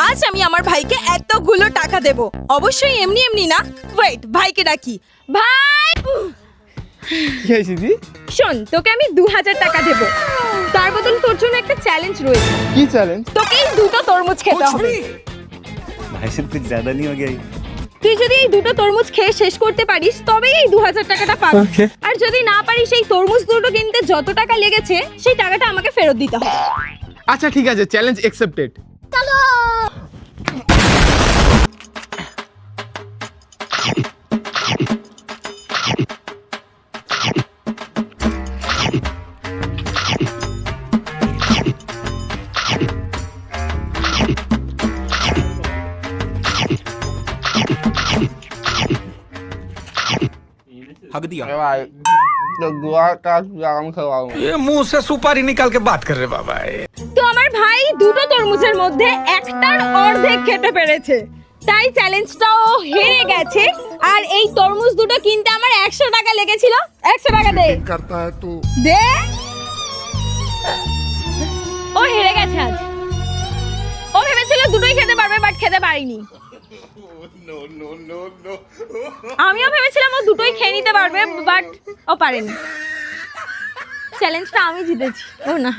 আজ আমি আমার ভাইকে এতগুলো টাকা দেব। অবশ্যই এমনি এমনি না। ওয়েট, ভাইকে ডাকি। ভাই কি হয়েছে দিদি? শোন, তোকে আমি 2000 টাকা দেব। তার বদলে তোর জন্য একটা চ্যালেঞ্জ রয়েছে। কি চ্যালেঞ্জ? তোকে এই দুটো তরমুজ খেতে হবে। भाई साहब कुछ ज्यादा नहीं हो गया ये? তুই যদি এই দুটো তরমুজ খেয়ে শেষ করতে পারিস তবেই এই 2000 টাকাটা পাবি। Okay. আর যদি না পারিস এই তরমুজ দুটো কিনতে যত টাকা লেগেছে সেই টাকাটা আমাকে ফেরত দিতে হবে। আচ্ছা ঠিক আছে, চ্যালেঞ্জ অ্যাকসেপ্টেড। हक दिया ভাই তো দুয়া কাজ আমি খাওয়াবো। ये मुंह से सुपारी निकाल के बात कर रहे बाबा তো আমার ভাই দুটো তরমুজের মধ্যে একটার অর্ধেক খেতে পেরেছে, তাই চ্যালেঞ্জটাও হেরে গেছে। আর এই তরমুজ দুটো কিনতে আমার 100 টাকা লেগেছিল। 100 টাকা দে। দে। ও হেরে গেছে আজ। ও ভেবেছিল দুটোই খেতে পারবে, বাট খেতে পারিনি। আমিও ভেবেছিলাম ও দুটোই খেয়ে নিতে পারবে, বাট ও পারেনি। চ্যালেঞ্জটা আমি জিতেছি। ও না।